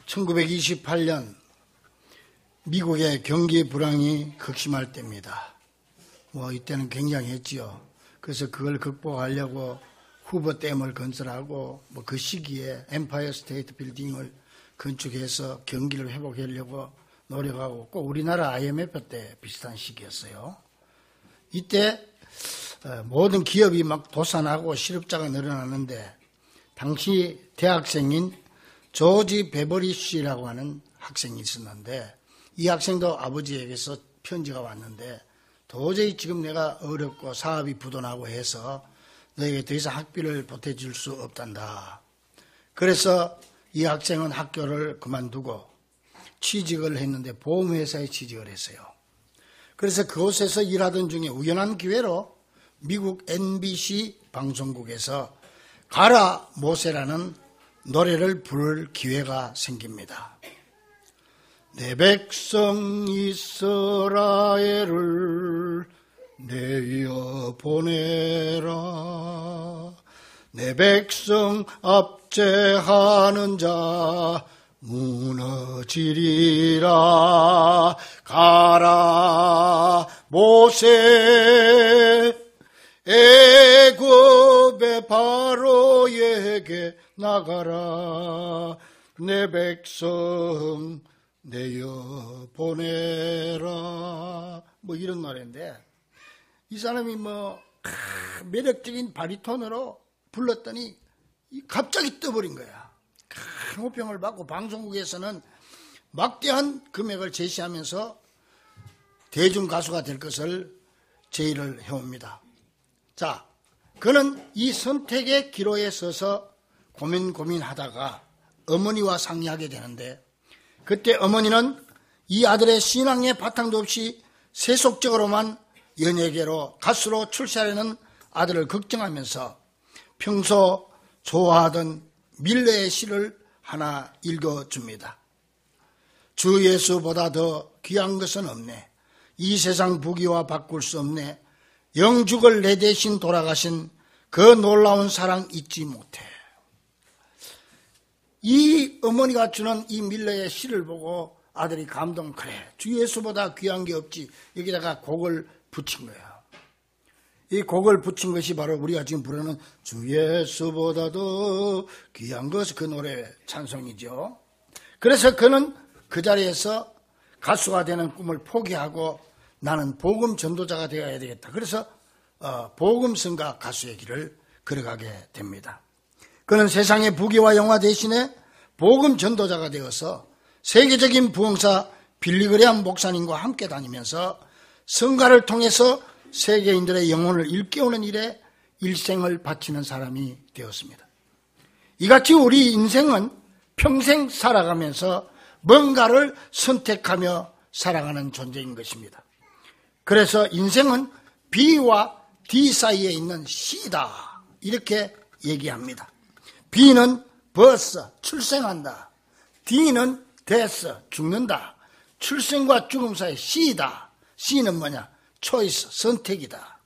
1928년 미국의 경기 불황이 극심할 때입니다. 이때는 굉장했지요. 그래서 그걸 극복하려고 후버댐을 건설하고 그 시기에 엠파이어 스테이트 빌딩을 건축해서 경기를 회복하려고 노력하고 꼭 우리나라 IMF 때 비슷한 시기였어요. 이때 모든 기업이 막 도산하고 실업자가 늘어나는데 당시 대학생인 조지 베버리쉬라고 하는 학생이 있었는데 이 학생도 아버지에게서 편지가 왔는데 도저히 지금 내가 어렵고 사업이 부도나고 해서 너에게 더 이상 학비를 보태줄 수 없단다. 그래서 이 학생은 학교를 그만두고 취직을 했는데 보험회사에 취직을 했어요. 그래서 그곳에서 일하던 중에 우연한 기회로 미국 NBC 방송국에서 가라 모세라는 노래를 부를 기회가 생깁니다. 내 백성 이스라엘을 내어 보내라. 내 백성 압제하는 자 무너지리라. 가라 모세 애굽의 바로에게 나가라. 내 백성 내어 보내라. 이런 노래인데 이 사람이 매력적인 바리톤으로 불렀더니 갑자기 떠버린 거야. 큰 호평을 받고 방송국에서는 막대한 금액을 제시하면서 대중 가수가 될 것을 제의를 해옵니다. 자, 그는 이 선택의 기로에 서서 고민하다가 어머니와 상의하게 되는데 그때 어머니는 이 아들의 신앙의 바탕도 없이 세속적으로만 연예계로 가수로 출세하려는 아들을 걱정하면서 평소 좋아하던 밀레의 시를 하나 읽어줍니다. 주 예수보다 더 귀한 것은 없네. 이 세상 부귀와 바꿀 수 없네. 영죽을 내 대신 돌아가신 그 놀라운 사랑 잊지 못해. 이 어머니가 주는 이 밀레의 시를 보고 아들이 감동, 그래 주 예수보다 귀한 게 없지. 여기다가 곡을 붙인 거예요. 이 곡을 붙인 것이 바로 우리가 지금 부르는 주 예수보다 더 귀한 것, 그 노래 찬송이죠. 그래서 그는 그 자리에서 가수가 되는 꿈을 포기하고 나는 복음 전도자가 되어야 되겠다. 그래서 복음성가 가수의 길을 걸어가게 됩니다. 그는 세상의 부귀와 영화 대신에 복음 전도자가 되어서 세계적인 부흥사 빌리그레암 목사님과 함께 다니면서 성가를 통해서 세계인들의 영혼을 일깨우는 일에 일생을 바치는 사람이 되었습니다. 이같이 우리 인생은 평생 살아가면서 뭔가를 선택하며 살아가는 존재인 것입니다. 그래서 인생은 B와 D 사이에 있는 C다 이렇게 얘기합니다. B는 벌써 출생한다. D는 됐어 죽는다. 출생과 죽음 사이 C다. C는 뭐냐? 초이스, 선택이다.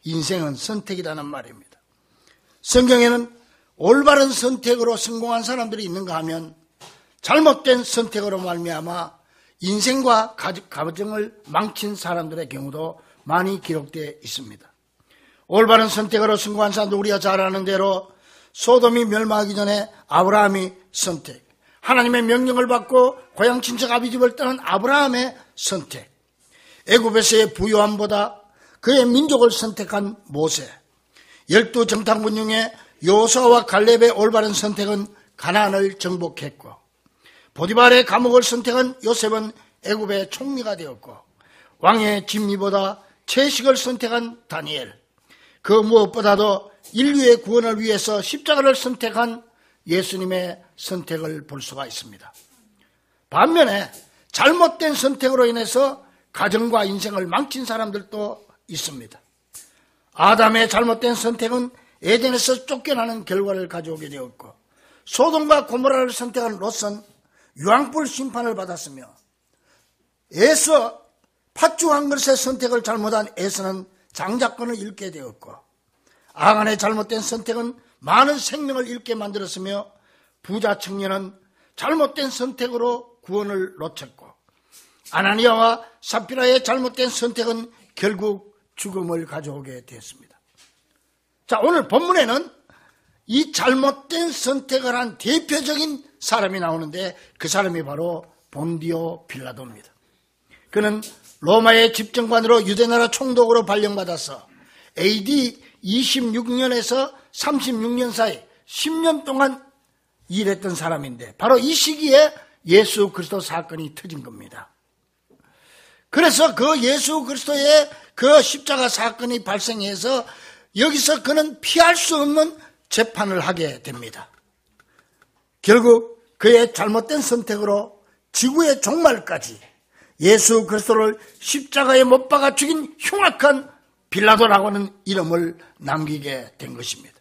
인생은 선택이라는 말입니다. 성경에는 올바른 선택으로 성공한 사람들이 있는가 하면 잘못된 선택으로 말미암아 인생과 가정을 망친 사람들의 경우도 많이 기록되어 있습니다. 올바른 선택으로 성공한 사람도 우리가 잘 아는 대로 소돔이 멸망하기 전에 아브라함이 선택, 하나님의 명령을 받고 고향 친척 아비집을 떠난 아브라함의 선택, 애굽에서의 부요함보다 그의 민족을 선택한 모세, 12 정탐꾼 중에 여호수아와 갈렙의 올바른 선택은 가나안을 정복했고 보디발의 감옥을 선택한 요셉은 애굽의 총리가 되었고 왕의 진미보다 채식을 선택한 다니엘, 그 무엇보다도 인류의 구원을 위해서 십자가를 선택한 예수님의 선택을 볼 수가 있습니다. 반면에 잘못된 선택으로 인해서 가정과 인생을 망친 사람들도 있습니다. 아담의 잘못된 선택은 에덴에서 쫓겨나는 결과를 가져오게 되었고 소돔과 고모라를 선택한 롯은 유황불 심판을 받았으며 에서 팥죽 한 그릇의 선택을 잘못한 에서는 장자권을 잃게 되었고 아간의 잘못된 선택은 많은 생명을 잃게 만들었으며 부자 청년은 잘못된 선택으로 구원을 놓쳤고 아나니아와 삽비라의 잘못된 선택은 결국 죽음을 가져오게 되었습니다. 자, 오늘 본문에는 이 잘못된 선택을 한 대표적인 사람이 나오는데 그 사람이 바로 본디오 빌라도입니다. 그는 로마의 집정관으로 유대나라 총독으로 발령받아서 AD 26년에서 36년 사이 10년 동안 일했던 사람인데 바로 이 시기에 예수 그리스도 사건이 터진 겁니다. 그래서 그 예수 그리스도의 그 십자가 사건이 발생해서 여기서 그는 피할 수 없는 재판을 하게 됩니다. 결국 그의 잘못된 선택으로 지구의 종말까지 예수 그리스도를 십자가에 못 박아 죽인 흉악한 빌라도라고 하는 이름을 남기게 된 것입니다.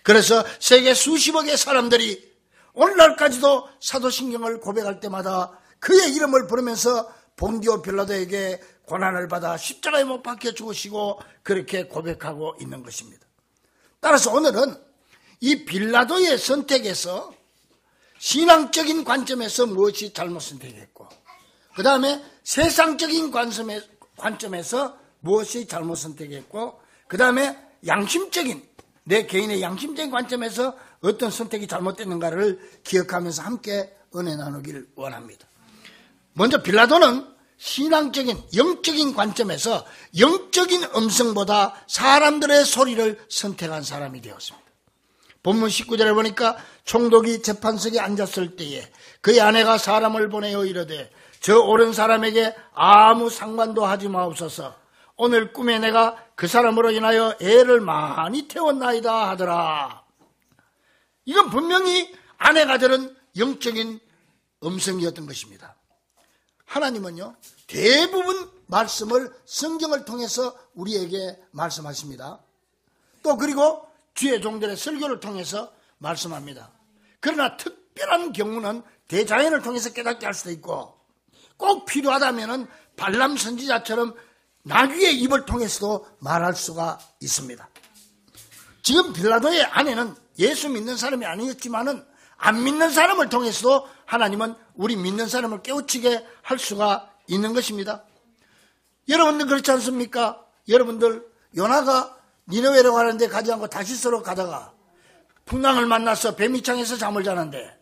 그래서 세계 수십억의 사람들이 오늘날까지도 사도신경을 고백할 때마다 그의 이름을 부르면서 본디오 빌라도에게 고난을 받아 십자가에 못 박혀 죽으시고 그렇게 고백하고 있는 것입니다. 따라서 오늘은 이 빌라도의 선택에서 신앙적인 관점에서 무엇이 잘못 선택했고 그 다음에 세상적인 관점에서 무엇이 잘못 선택했고 그 다음에 양심적인 내 개인의 양심적인 관점에서 어떤 선택이 잘못됐는가를 기억하면서 함께 은혜 나누길 원합니다. 먼저 빌라도는 신앙적인 영적인 관점에서 영적인 음성보다 사람들의 소리를 선택한 사람이 되었습니다. 본문 19절에 보니까 총독이 재판석에 앉았을 때에 그의 아내가 사람을 보내어 이르되 저 옳은 사람에게 아무 상관도 하지 마옵소서. 오늘 꿈에 내가 그 사람으로 인하여 애를 많이 태웠나이다 하더라. 이건 분명히 아내가 들은 영적인 음성이었던 것입니다. 하나님은요 대부분 말씀을 성경을 통해서 우리에게 말씀하십니다. 또 그리고 주의 종들의 설교를 통해서 말씀합니다. 그러나 특별한 경우는 대자연을 통해서 깨닫게 할 수도 있고 꼭 필요하다면 발람 선지자처럼 나귀의 입을 통해서도 말할 수가 있습니다. 지금 빌라도의 아내는 예수 믿는 사람이 아니었지만은 안 믿는 사람을 통해서도 하나님은 우리 믿는 사람을 깨우치게 할 수가 있는 것입니다. 여러분들 그렇지 않습니까? 여러분들 요나가 니느웨로 가는데 가지 않고 다시스로 가다가 풍랑을 만나서 뱀이창에서 잠을 자는데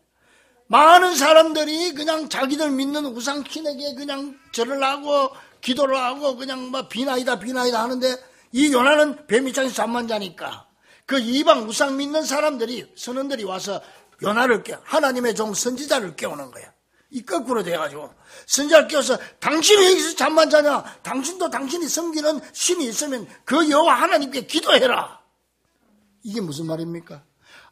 많은 사람들이 그냥 자기들 믿는 우상신에게 그냥 절을 하고 기도를 하고 그냥 뭐 비나이다 하는데 이 요나는 뱀이창에서 잠만 자니까 그 이방 우상 믿는 사람들이 선원들이 와서 요나를 하나님의 종 선지자를 깨우는 거야. 이 거꾸로 돼가지고 선지자를 깨워서 당신이 여기서 잠만 자냐? 당신도 당신이 섬기는 신이 있으면 그 여호와 하나님께 기도해라. 이게 무슨 말입니까?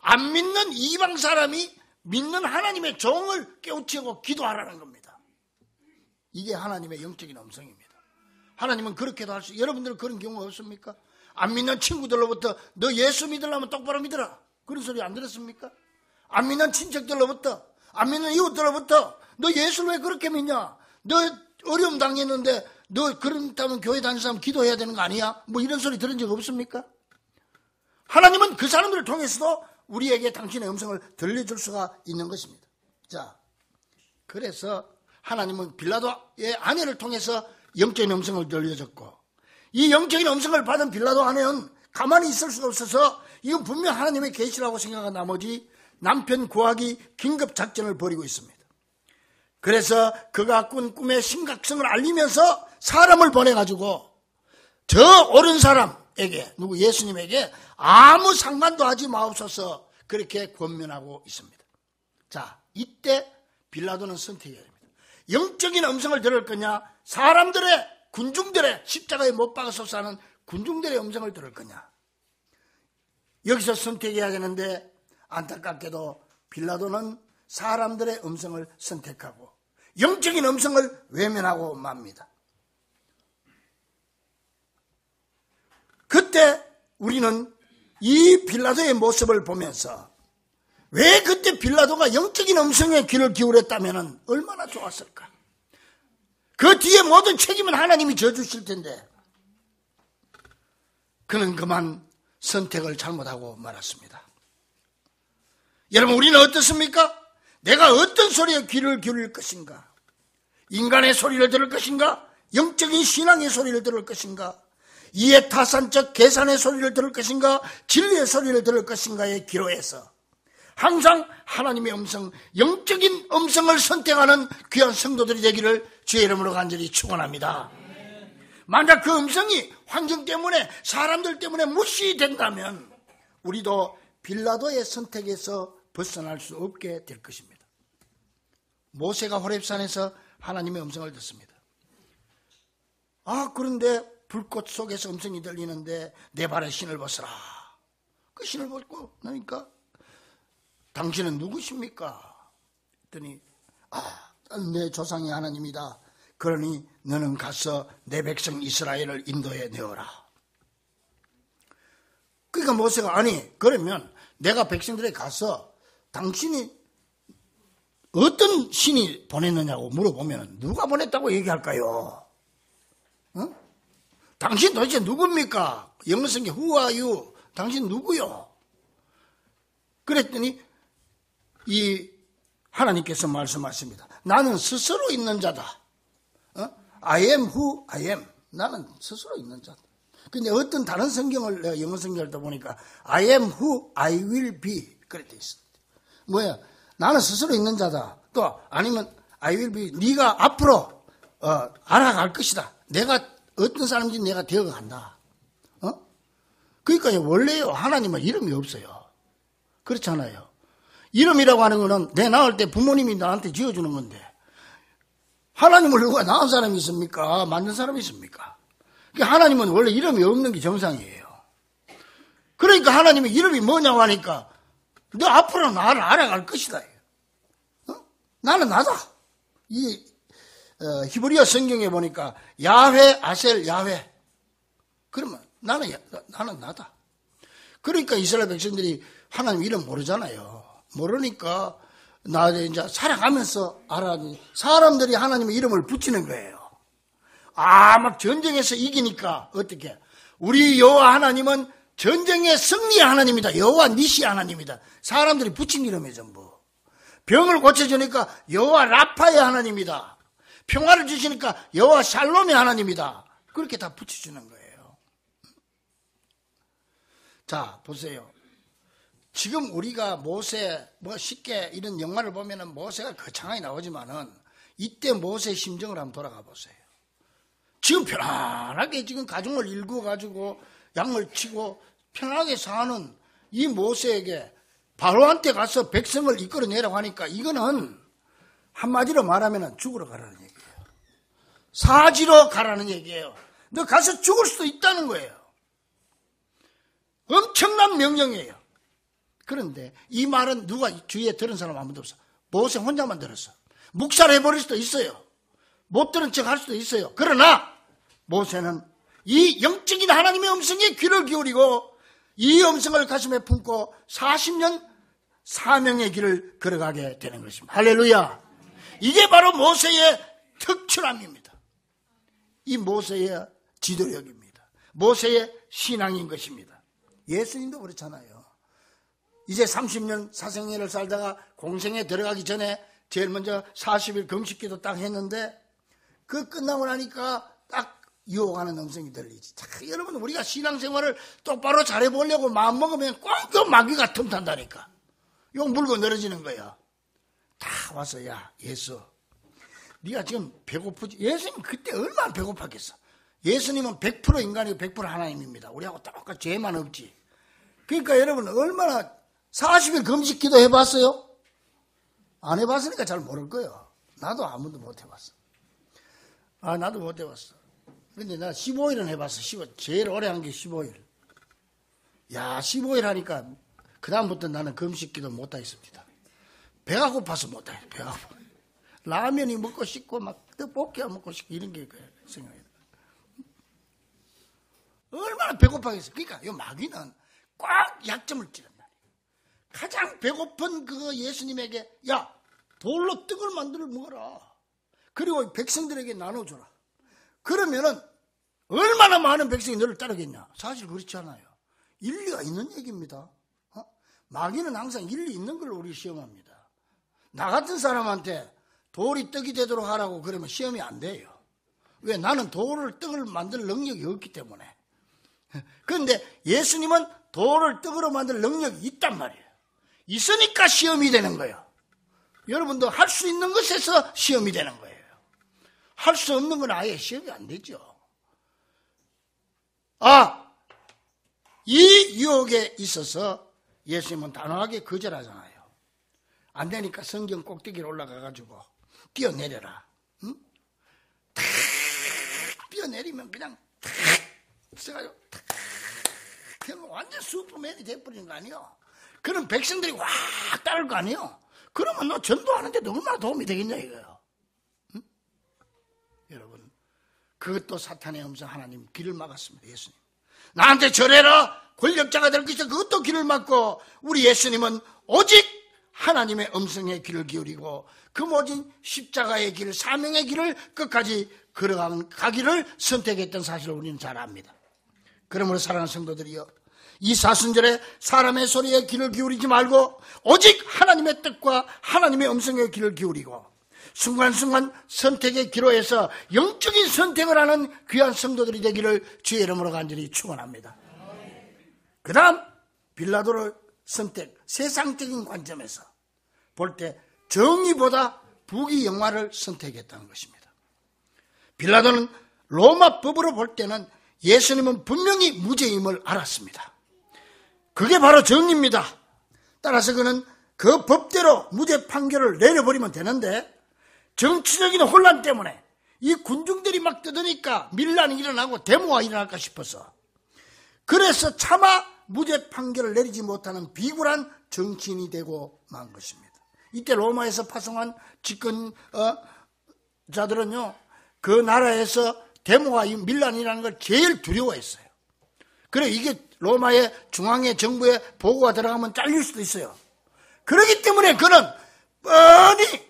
안 믿는 이방 사람이 믿는 하나님의 종을 깨우치고 기도하라는 겁니다. 이게 하나님의 영적인 음성입니다. 하나님은 그렇게도 할 수, 여러분들 그런 경우 없습니까? 안 믿는 친구들로부터 너 예수 믿으려면 똑바로 믿어라. 그런 소리 안 들었습니까? 안 믿는 친척들로부터, 안 믿는 이웃들로부터 너 예수를 왜 그렇게 믿냐? 너 어려움 당했는데 너 그렇다면 교회 다니는 사람 기도해야 되는 거 아니야? 뭐 이런 소리 들은 적 없습니까? 하나님은 그 사람들을 통해서도 우리에게 당신의 음성을 들려줄 수가 있는 것입니다. 자, 그래서 하나님은 빌라도의 아내를 통해서 영적인 음성을 들려줬고 이 영적인 음성을 받은 빌라도 아내는 가만히 있을 수가 없어서 이건 분명 하나님의 계시라고 생각한 나머지 남편 구하기 긴급 작전을 벌이고 있습니다. 그래서 그가 꾼 꿈의 심각성을 알리면서 사람을 보내가지고 저 옳은 사람에게 누구 예수님에게 아무 상관도 하지 마옵소서 그렇게 권면하고 있습니다. 자, 이때 빌라도는 선택해야 됩니다. 영적인 음성을 들을 거냐 사람들의 군중들의 십자가에 못 박아서 하는 군중들의 음성을 들을 거냐. 여기서 선택해야 되는데 안타깝게도 빌라도는 사람들의 음성을 선택하고 영적인 음성을 외면하고 맙니다. 그때 우리는 이 빌라도의 모습을 보면서 왜 그때 빌라도가 영적인 음성에 귀를 기울였다면 얼마나 좋았을까. 그 뒤에 모든 책임은 하나님이 져주실 텐데 그는 그만 선택을 잘못하고 말았습니다. 여러분 우리는 어떻습니까? 내가 어떤 소리에 귀를 기울일 것인가? 인간의 소리를 들을 것인가? 영적인 신앙의 소리를 들을 것인가? 이해타산적 계산의 소리를 들을 것인가? 진리의 소리를 들을 것인가에 기로해서 항상 하나님의 음성, 영적인 음성을 선택하는 귀한 성도들이 되기를 주의 이름으로 간절히 축원합니다. 만약 그 음성이 환경 때문에 사람들 때문에 무시된다면 우리도 빌라도의 선택에서 벗어날 수 없게 될 것입니다. 모세가 호렙산에서 하나님의 음성을 듣습니다. 그런데 불꽃 속에서 음성이 들리는데 내 발에 신을 벗어라. 그 신을 벗고 나니까 당신은 누구십니까? 했더니 내 조상의 하나님이다. 그러니 너는 가서 내 백성 이스라엘을 인도에 내어라. 그러니까 모세가 그러면 내가 백성들에게 가서 당신이 어떤 신이 보냈느냐고 물어보면 누가 보냈다고 얘기할까요? 당신 도대체 누굽니까? 영어 성경 Who are you? 당신 누구요? 그랬더니 이 하나님께서 말씀하십니다. 나는 스스로 있는 자다. I am who I am. 나는 스스로 있는 자다. 근데 어떤 다른 성경을 내가 영어 성경을 보니까 I am who I will be 그렇게 있습니다. 뭐야? 나는 스스로 있는 자다. 또 아니면 I will be 네가 앞으로 알아갈 것이다. 내가 어떤 사람인지 내가 되어간다. 그러니까 원래요 하나님은 이름이 없어요. 그렇잖아요. 이름이라고 하는 거는 내 낳을 때 부모님이 나한테 지어주는 건데 하나님을 누가 낳은 사람이 있습니까? 만든 사람이 있습니까? 그러니까 하나님은 원래 이름이 없는 게 정상이에요. 그러니까 하나님의 이름이 뭐냐고 하니까 너 앞으로 나를 알아갈 것이다. 나는 나다. 이 히브리어 성경에 보니까 야훼 아셀 야훼. 그러면 나는 나다. 그러니까 이스라엘 백성들이 하나님 이름 모르잖아요. 모르니까 나 이제 살아가면서 알아니 사람들이 하나님의 이름을 붙이는 거예요. 막 전쟁에서 이기니까 어떻게? 우리 여호와 하나님은 전쟁의 승리의 하나님이다. 여호와 니시 하나님이다. 사람들이 붙인 이름이에요 전부. 병을 고쳐주니까 여호와 라파의 하나님이다. 평화를 주시니까 여호와 샬롬의 하나님이다. 그렇게 다 붙여주는 거예요. 자 보세요. 지금 우리가 모세 쉽게 이런 영화를 보면은 모세가 거창하게 나오지만은 이때 모세의 심정을 한번 돌아가 보세요. 지금 편안하게 지금 가정을 일구어 가지고 양을 치고 편안하게 사는 이 모세에게 바로한테 가서 백성을 이끌어내라고 하니까 이거는 한마디로 말하면 죽으러 가라는 얘기예요. 사지로 가라는 얘기예요. 너 가서 죽을 수도 있다는 거예요. 엄청난 명령이에요. 그런데 이 말은 누가 주위에 들은 사람 아무도 없어. 모세 혼자만 들었어. 묵살해버릴 수도 있어요. 못 들은 척 할 수도 있어요. 그러나 모세는 이 영적인 하나님의 음성에 귀를 기울이고 이 음성을 가슴에 품고 40년 사명의 길을 걸어가게 되는 것입니다. 할렐루야. 이게 바로 모세의 특출함입니다. 이 모세의 지도력입니다. 모세의 신앙인 것입니다. 예수님도 그렇잖아요. 이제 30년 사생애를 살다가 공생에 들어가기 전에 제일 먼저 40일 금식기도 딱 했는데 그 끝나고 나니까 딱 유혹하는 음성이 들리지. 자, 여러분 우리가 신앙생활을 똑바로 잘해보려고 마음먹으면 꼭 그 마귀가 틈탄다니까. 요 물고 늘어지는 거야. 다 와서 야 예수 네가 지금 배고프지? 예수님 그때 얼마나 배고팠겠어. 예수님은 100% 인간이고 100% 하나님입니다. 우리하고 똑같이 죄만 없지. 그러니까 여러분 얼마나 40일 금식 기도 해봤어요? 안 해봤으니까 잘 모를 거예요. 나도 아무도 못 해봤어. 나도 못 해봤어. 근데 나 15일은 해봤어. 15일. 제일 오래 한 게 15일. 야, 15일 하니까 그다음부터 나는 금식 기도 못 하겠습니다. 배가 고파서 못 해. 배가 고파. 라면이 먹고 싶고 막 떡볶이가 먹고 싶고 이런 게 생각이 나. 얼마나 배고파겠어. 그러니까 이 마귀는 꼭 약점을 찌른다. 가장 배고픈 그 예수님에게 야 돌로 떡을 만들어 먹어라. 그리고 백성들에게 나눠줘라. 그러면은 얼마나 많은 백성이 너를 따르겠냐. 사실 그렇지 않아요. 일리가 있는 얘기입니다. 마귀는 항상 일리 있는 걸 우리 시험합니다. 나 같은 사람한테 돌이 떡이 되도록 하라고 그러면 시험이 안 돼요. 왜? 나는 돌을 떡을 만들 능력이 없기 때문에. 그런데 예수님은 돌을 떡으로 만들 능력이 있단 말이에요. 있으니까 시험이 되는 거예요. 여러분도 할 수 있는 것에서 시험이 되는 거예요. 할 수 없는 건 아예 시험이 안 되죠. 이 유혹에 있어서 예수님은 단호하게 거절하잖아요. 안 되니까 성경 꼭대기로 올라가가지고 뛰어내려라. 응? 탁 뛰어내리면 그냥 탁 써가지고 탁 그냥 완전 슈퍼맨이 돼버리는 거 아니에요. 그럼 백성들이 와 따를 거 아니에요. 그러면 너 전도하는데 얼마나 도움이 되겠냐 이거예요. 응? 여러분, 그것도 사탄의 음성 하나님 길을 막았습니다. 예수님 나한테 절해라 권력자가 될 것이다. 그것도 길을 막고 우리 예수님은 오직 하나님의 음성에 귀를 기울이고 그 모진 십자가의 길, 사명의 길을 끝까지 걸어가기를 선택했던 사실을 우리는 잘 압니다. 그러므로 사랑하는 성도들이여, 이 사순절에 사람의 소리에 귀를 기울이지 말고 오직 하나님의 뜻과 하나님의 음성에 귀를 기울이고 순간순간 선택의 기로에서 영적인 선택을 하는 귀한 성도들이 되기를 주의 이름으로 간절히 축원합니다. 그 다음 빌라도를 선택, 세상적인 관점에서 볼 때 정의보다 부귀 영화를 선택했다는 것입니다. 빌라도는 로마 법으로 볼 때는 예수님은 분명히 무죄임을 알았습니다. 그게 바로 정의입니다. 따라서 그는 그 법대로 무죄 판결을 내려버리면 되는데 정치적인 혼란 때문에 이 군중들이 막 떠드니까 밀란이 일어나고 데모가 일어날까 싶어서 그래서 차마 무죄 판결을 내리지 못하는 비굴한 정치인이 되고 만 것입니다. 이때 로마에서 파송한 집권자들은요, 그 나라에서 데모가 밀란이라는 걸 제일 두려워했어요. 그래 이게 로마의 중앙의 정부에 보고가 들어가면 잘릴 수도 있어요. 그렇기 때문에 그는 뻔히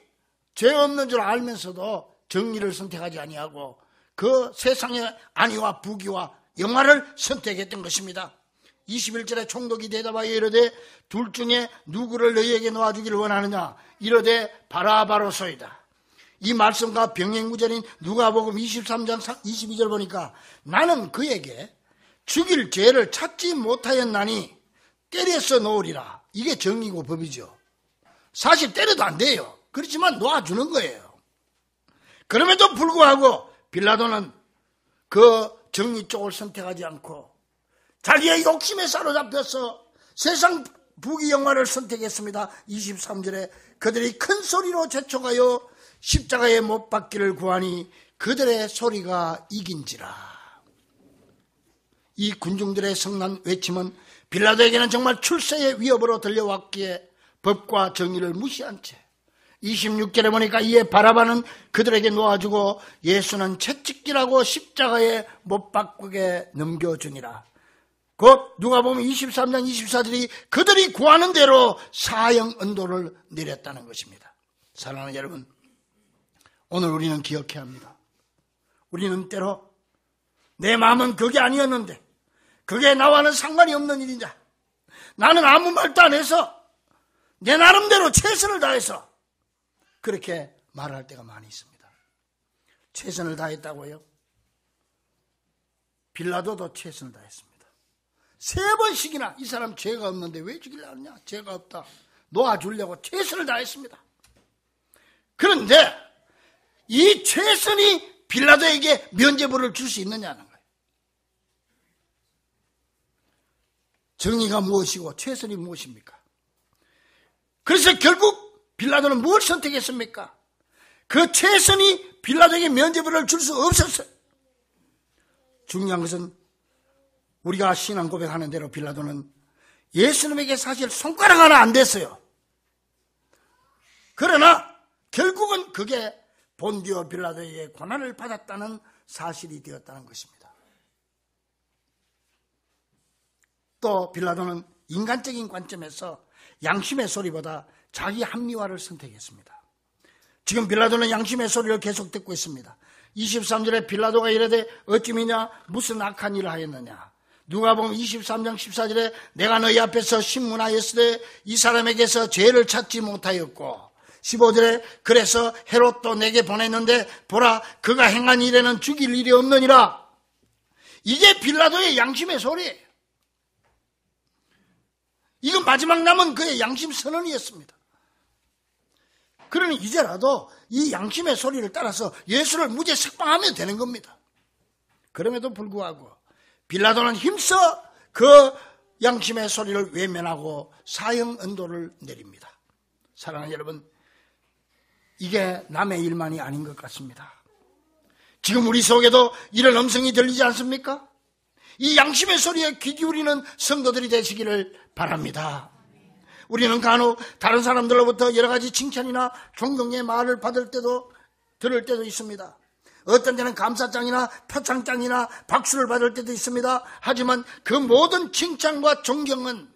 죄 없는 줄 알면서도 정의를 선택하지 아니하고 그 세상의 안위와 부귀와 영화를 선택했던 것입니다. 21절에 총독이 대답하여 이르되 둘 중에 누구를 너희에게 놓아주기를 원하느냐 이르되 바라바로소이다. 이 말씀과 병행구절인 누가복음 23장 22절 보니까 나는 그에게 죽일 죄를 찾지 못하였나니 때려서 놓으리라. 이게 정의고 법이죠. 사실 때려도 안 돼요. 그렇지만 놓아주는 거예요. 그럼에도 불구하고 빌라도는 그 정의 쪽을 선택하지 않고 자기의 욕심에 사로잡혀서 세상 부귀 영화를 선택했습니다. 23절에 그들이 큰 소리로 재촉하여 십자가에 못 박기를 구하니 그들의 소리가 이긴지라. 이 군중들의 성난 외침은 빌라도에게는 정말 출세의 위협으로 들려왔기에 법과 정의를 무시한 채 26절에 보니까 이에 바라바는 그들에게 놓아주고 예수는 채찍질하고 십자가에 못 박게 넘겨주니라. 곧 누가복음 23장 24절이 그들이 구하는 대로 사형 언도를 내렸다는 것입니다. 사랑하는 여러분, 오늘 우리는 기억해야 합니다. 우리는 때로 내 마음은 그게 아니었는데 그게 나와는 상관이 없는 일이냐, 나는 아무 말도 안 해서 내 나름대로 최선을 다해서 그렇게 말할 때가 많이 있습니다. 최선을 다했다고요? 빌라도도 최선을 다했습니다. 3번씩이나 이 사람 죄가 없는데 왜 죽이려고 하느냐, 죄가 없다, 놓아주려고 최선을 다했습니다. 그런데 이 최선이 빌라도에게 면죄부를 줄 수 있느냐는 거예요. 정의가 무엇이고 최선이 무엇입니까? 그래서 결국 빌라도는 무엇을 선택했습니까? 그 최선이 빌라도에게 면죄부를 줄 수 없었어요. 중요한 것은 우리가 신앙 고백하는 대로 빌라도는 예수님에게 사실 손가락 하나 안 됐어요. 그러나 결국은 그게 본디오 빌라도에게 고난을 받았다는 사실이 되었다는 것입니다. 또 빌라도는 인간적인 관점에서 양심의 소리보다 자기 합리화를 선택했습니다. 지금 빌라도는 양심의 소리를 계속 듣고 있습니다. 23절에 빌라도가 이르되 어찌미냐 무슨 악한 일을 하였느냐. 누가복음 23장 14절에 내가 너희 앞에서 신문하였으되 이 사람에게서 죄를 찾지 못하였고 15절에 그래서 헤롯도 내게 보냈는데 보라 그가 행한 일에는 죽일 일이 없느니라. 이게 빌라도의 양심의 소리예요. 이건 마지막 남은 그의 양심 선언이었습니다. 그러니 이제라도 이 양심의 소리를 따라서 예수를 무죄 석방하면 되는 겁니다. 그럼에도 불구하고 빌라도는 힘써 그 양심의 소리를 외면하고 사형 언도를 내립니다. 사랑하는 여러분, 이게 남의 일만이 아닌 것 같습니다. 지금 우리 속에도 이런 음성이 들리지 않습니까? 이 양심의 소리에 귀 기울이는 성도들이 되시기를 바랍니다. 우리는 간혹 다른 사람들로부터 여러 가지 칭찬이나 존경의 말을 들을 때도 있습니다. 어떤 때는 감사장이나 표창장이나 박수를 받을 때도 있습니다. 하지만 그 모든 칭찬과 존경은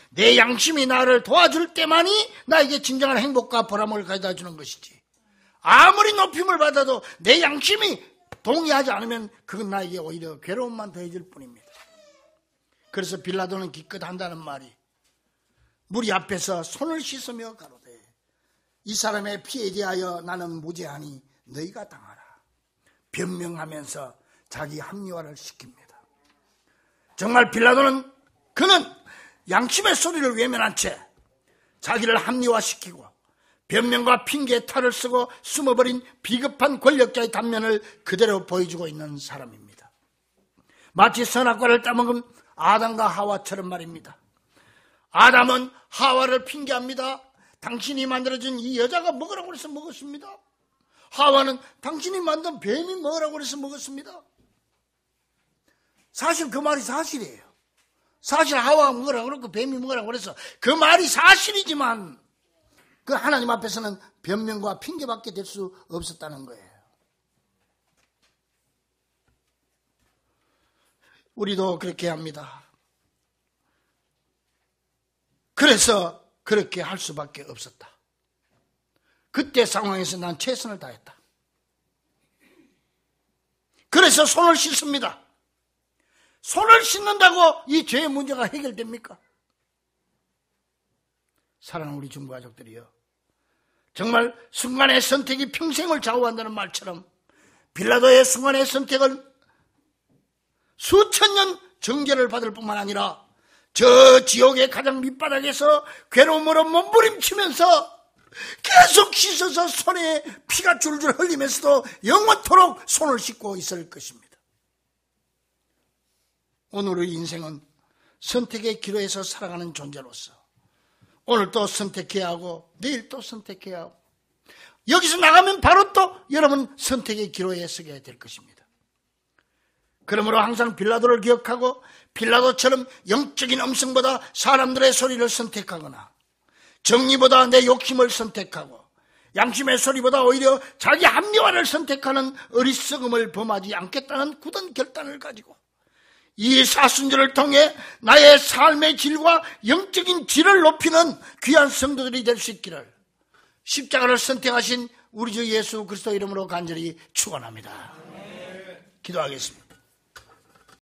내 양심이 나를 도와줄 때만이 나에게 진정한 행복과 보람을 가져다 주는 것이지, 아무리 높임을 받아도 내 양심이 동의하지 않으면 그건 나에게 오히려 괴로움만 더해질 뿐입니다. 그래서 빌라도는 기껏 한다는 말이 무리 앞에서 손을 씻으며 가로되 이 사람의 피에 대하여 나는 무죄하니 너희가 당하라, 변명하면서 자기 합리화를 시킵니다. 정말 빌라도는 그는 양심의 소리를 외면한 채 자기를 합리화시키고 변명과 핑계의 탈을 쓰고 숨어버린 비겁한 권력자의 단면을 그대로 보여주고 있는 사람입니다. 마치 선악과를 따먹은 아담과 하와처럼 말입니다. 아담은 하와를 핑계합니다. 당신이 만들어준 이 여자가 먹으라고 해서 먹었습니다. 하와는 당신이 만든 뱀이 먹으라고 해서 먹었습니다. 사실 그 말이 사실이에요. 사실 하와가 먹으라고 그러고 뱀이 먹으라고 그래서 그 말이 사실이지만 그 하나님 앞에서는 변명과 핑계밖에 될 수 없었다는 거예요. 우리도 그렇게 합니다. 그래서 그렇게 할 수밖에 없었다. 그때 상황에서 난 최선을 다했다. 그래서 손을 씻습니다. 손을 씻는다고 이 죄의 문제가 해결됩니까? 사랑하는 우리 중부가족들이요, 정말 순간의 선택이 평생을 좌우한다는 말처럼 빌라도의 순간의 선택은 수천 년 정죄를 받을 뿐만 아니라 저 지옥의 가장 밑바닥에서 괴로움으로 몸부림치면서 계속 씻어서 손에 피가 줄줄 흘리면서도 영원토록 손을 씻고 있을 것입니다. 오늘의 인생은 선택의 기로에서 살아가는 존재로서 오늘 또 선택해야 하고 내일 또 선택해야 하고 여기서 나가면 바로 또 여러분 선택의 기로에 서게 될 것입니다. 그러므로 항상 빌라도를 기억하고 빌라도처럼 영적인 음성보다 사람들의 소리를 선택하거나 정의보다 내 욕심을 선택하고 양심의 소리보다 오히려 자기 합리화를 선택하는 어리석음을 범하지 않겠다는 굳은 결단을 가지고 이 사순절을 통해 나의 삶의 질과 영적인 질을 높이는 귀한 성도들이 될 수 있기를 십자가를 선택하신 우리 주 예수 그리스도 이름으로 간절히 축원합니다. 기도하겠습니다.